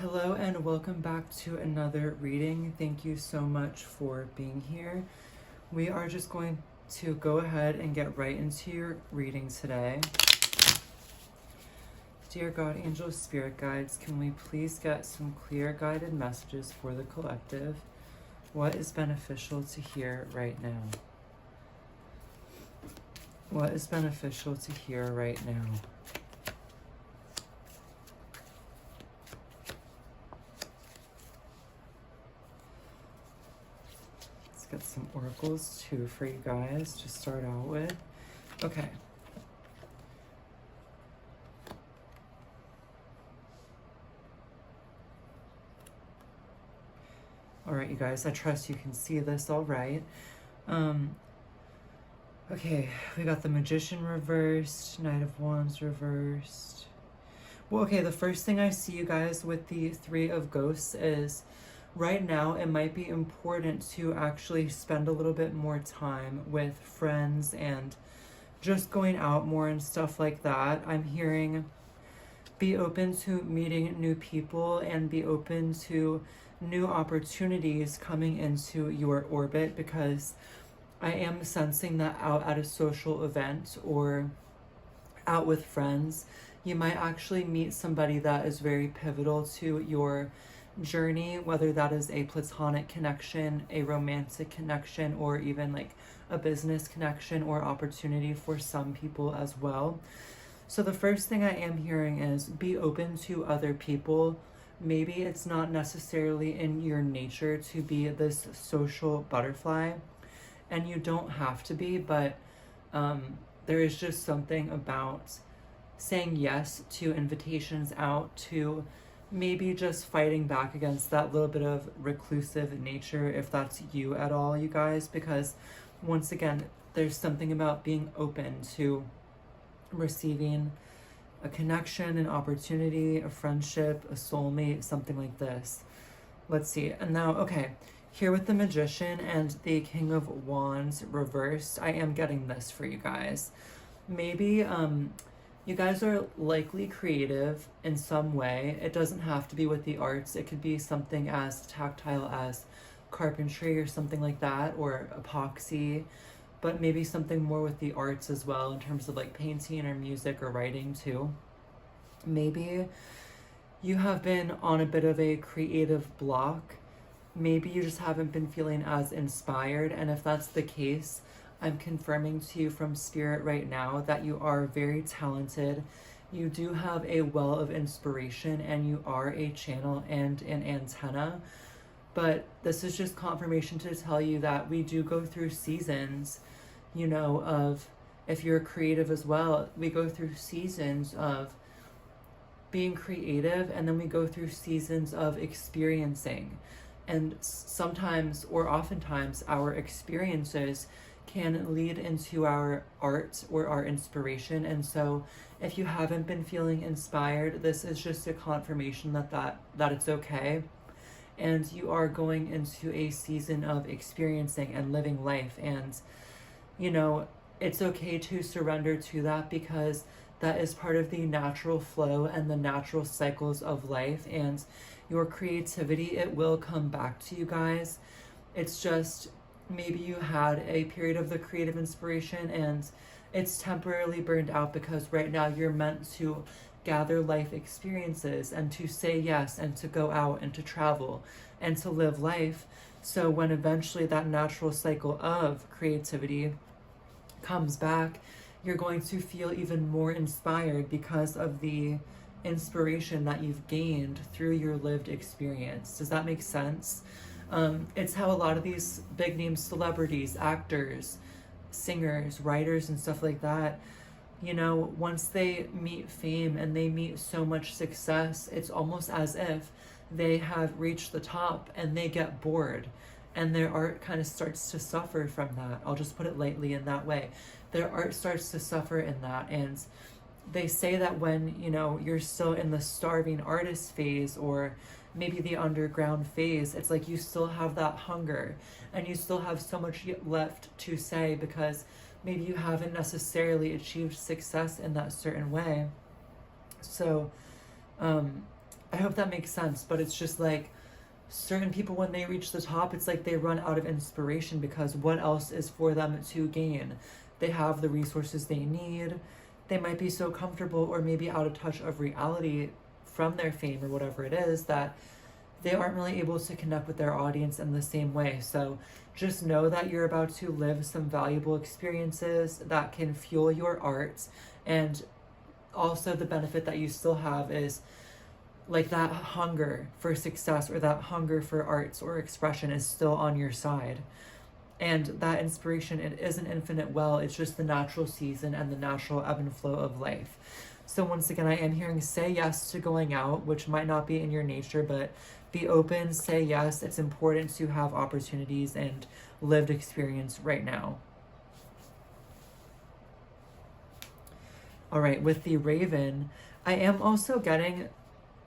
Hello and welcome back to another reading. Thank you so much for being here. We are just going to go ahead and get right into your reading today. Dear God, angels, spirit guides, can we please get some clear guided messages for the collective? What is beneficial to hear right now? What is beneficial to hear right now? Get some oracles too for you guys to start out with. Okay. All right, you guys, I trust you can see this all right. Okay, we got the Magician reversed, Knight of Wands reversed. Well, okay, the first thing I see, you guys, with the Three of Ghosts is right now it might be important to actually spend a little bit more time with friends and just going out more and stuff like that. I'm hearing be open to meeting new people and be open to new opportunities coming into your orbit, because I am sensing that out at a social event or out with friends, you might actually meet somebody that is very pivotal to your journey, whether that is a platonic connection, a romantic connection, or even like a business connection or opportunity for some people as well. So the first thing I am hearing is be open to other people. Maybe it's not necessarily in your nature to be this social butterfly, and you don't have to be, but there is just something about saying yes to invitations out, to maybe just fighting back against that little bit of reclusive nature, if that's you at all, you guys, because once again, there's something about being open to receiving a connection, an opportunity, a friendship, a soulmate, something like this. Let's see. And now, okay, here with the Magician and the King of Wands reversed, I am getting this for you guys. Maybe you guys are likely creative in some way. It doesn't have to be with the arts. It could be something as tactile as carpentry or something like that, or epoxy, but maybe something more with the arts as well, in terms of like painting or music or writing too. Maybe you have been on a bit of a creative block. Maybe you just haven't been feeling as inspired, and if that's the case, I'm confirming to you from Spirit right now that you are very talented. You do have a well of inspiration, and you are a channel and an antenna. But this is just confirmation to tell you that we do go through seasons, you know, of, if you're creative as well, we go through seasons of being creative, and then we go through seasons of experiencing. And sometimes, or oftentimes, our experiences can lead into our art or our inspiration. And so if you haven't been feeling inspired, this is just a confirmation that it's okay, and you are going into a season of experiencing and living life. And you know, it's okay to surrender to that, because that is part of the natural flow and the natural cycles of life. And your creativity, it will come back to you guys. It's just, maybe you had a period of the creative inspiration and it's temporarily burned out, because right now you're meant to gather life experiences and to say yes and to go out and to travel and to live life. So when eventually that natural cycle of creativity comes back, you're going to feel even more inspired because of the inspiration that you've gained through your lived experience. Does that make sense? It's how a lot of these big name celebrities, actors, singers, writers, and stuff like that, you know, once they meet fame and they meet so much success, it's almost as if they have reached the top and they get bored, and their art kind of starts to suffer from that. I'll just put it lightly in that way. Their art starts to suffer in that. And they say that when, you know, you're still in the starving artist phase, or maybe the underground phase, it's like you still have that hunger and you still have so much left to say, because maybe you haven't necessarily achieved success in that certain way. So I hope that makes sense, but it's just like certain people, when they reach the top, it's like they run out of inspiration because what else is for them to gain? They have the resources they need. They might be so comfortable or maybe out of touch of reality from their fame or whatever it is that they aren't really able to connect with their audience in the same way. So just know that you're about to live some valuable experiences that can fuel your art. And also the benefit that you still have is like that hunger for success or that hunger for arts or expression is still on your side. And that inspiration, it is an infinite well. It's just the natural season and the natural ebb and flow of life. So once again, I am hearing say yes to going out, which might not be in your nature, but be open, say yes. It's important to have opportunities and lived experience right now. All right, with the Raven, I am also getting,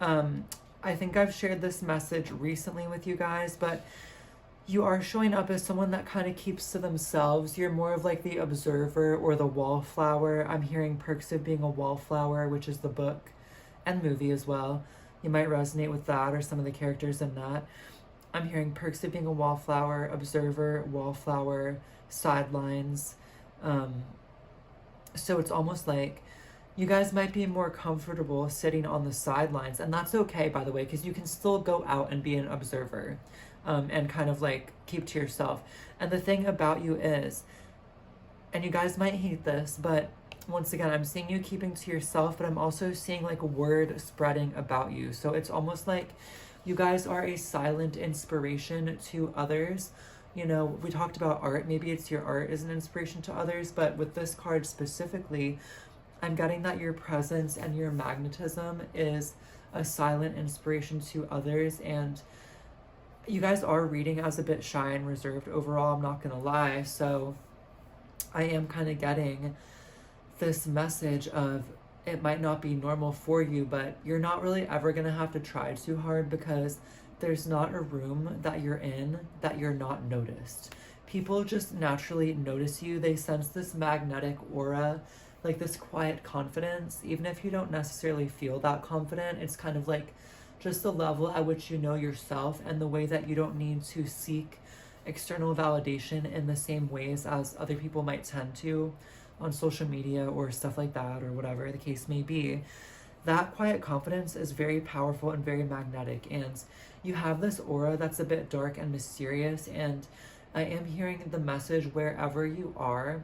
I think I've shared this message recently with you guys, but you are showing up as someone that kind of keeps to themselves. You're more of like the observer or the wallflower. I'm hearing Perks of Being a Wallflower, which is the book and movie as well. You might resonate with that or some of the characters in that. I'm hearing Perks of Being a Wallflower, observer, wallflower, sidelines. So it's almost like you guys might be more comfortable sitting on the sidelines, and that's okay, by the way, because you can still go out and be an observer. And kind of like keep to yourself. And the thing about you is, and you guys might hate this, but once again, I'm seeing you keeping to yourself, but I'm also seeing like word spreading about you. So it's almost like you guys are a silent inspiration to others. You know, we talked about art. Maybe it's your art is an inspiration to others, but with this card specifically, I'm getting that your presence and your magnetism is a silent inspiration to others. And you guys are reading as a bit shy and reserved overall, I'm not gonna lie. So I am kind of getting this message of it might not be normal for you, but you're not really ever gonna have to try too hard because there's not a room that you're in that you're not noticed. People just naturally notice you. They sense this magnetic aura, like this quiet confidence. Even if you don't necessarily feel that confident, it's kind of like just the level at which you know yourself and the way that you don't need to seek external validation in the same ways as other people might tend to on social media or stuff like that, or whatever the case may be. That quiet confidence is very powerful and very magnetic, and you have this aura that's a bit dark and mysterious. And I am hearing the message, wherever you are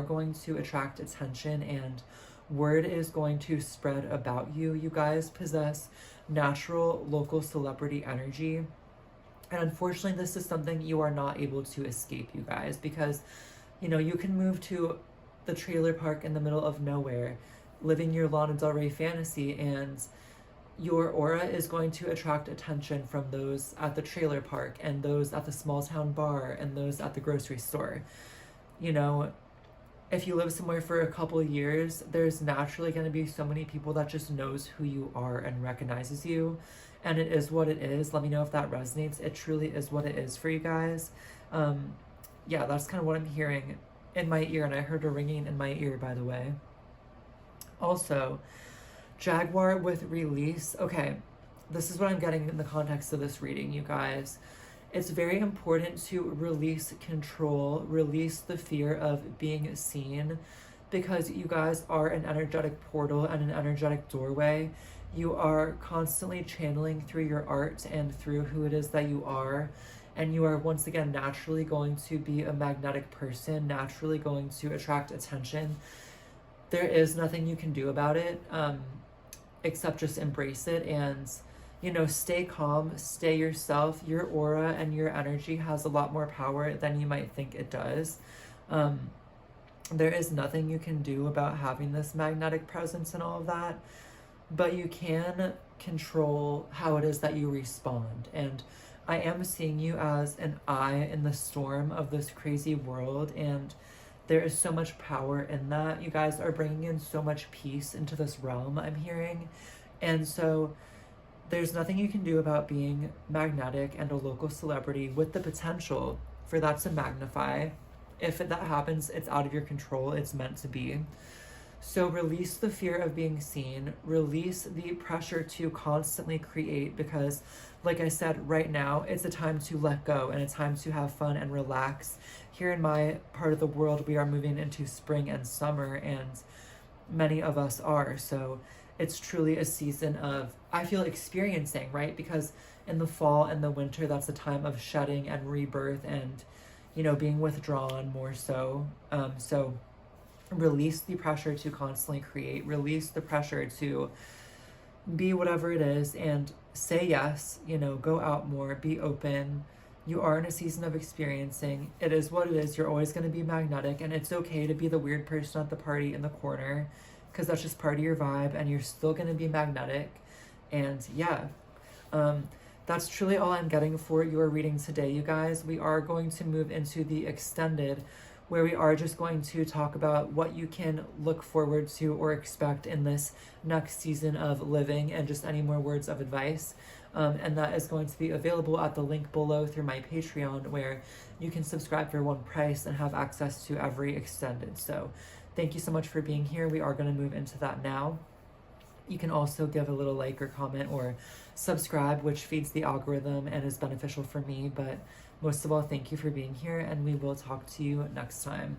going to attract attention and word is going to spread about you. You guys possess natural local celebrity energy, and unfortunately this is something you are not able to escape, you guys, because you know you can move to the trailer park in the middle of nowhere living your Lana Del Rey fantasy, and your aura is going to attract attention from those at the trailer park and those at the small town bar and those at the grocery store. You know, if you live somewhere for a couple of years, there's naturally going to be so many people that just knows who you are and recognizes you. And it is what it is. Let me know if that resonates. It truly is what it is for you guys. Yeah, that's kind of what I'm hearing in my ear. And I heard a ringing in my ear, by the way. Also, Jaguar with release. Okay, this is what I'm getting in the context of this reading, you guys. It's very important to release control, release the fear of being seen, because you guys are an energetic portal and an energetic doorway. You are constantly channeling through your art and through who it is that you are. And you are once again naturally going to be a magnetic person, naturally going to attract attention. There is nothing you can do about it, except just embrace it and, you know, stay calm, stay yourself. Your aura and your energy has a lot more power than you might think it does. There is nothing you can do about having this magnetic presence and all of that, but you can control how it is that you respond. And I am seeing you as an eye in the storm of this crazy world, and there is so much power in that. You guys are bringing in so much peace into this realm, I'm hearing. And so there's nothing you can do about being magnetic and a local celebrity, with the potential for that to magnify. If that happens, it's out of your control. It's meant to be. So release the fear of being seen, release the pressure to constantly create, because like I said, right now it's a time to let go and a time to have fun and relax. Here in my part of the world, we are moving into spring and summer, and many of us are. So it's truly a season of, I feel, experiencing, right? Because in the fall and the winter, that's a time of shedding and rebirth and, you know, being withdrawn more so. So release the pressure to constantly create, release the pressure to be whatever it is, and say yes, you know, go out more, be open. You are in a season of experiencing. It is what it is. You're always going to be magnetic, and it's okay to be the weird person at the party in the corner, because that's just part of your vibe, and you're still going to be magnetic. And yeah, that's truly all I'm getting for your reading today, you guys. We are going to move into the extended, where we are just going to talk about what you can look forward to or expect in this next season of living, and just any more words of advice. And that is going to be available at the link below through my Patreon, where you can subscribe for one price and have access to every extended. So thank you so much for being here. We are going to move into that now. You can also give a little like or comment or subscribe, which feeds the algorithm and is beneficial for me. But most of all, thank you for being here, and we will talk to you next time.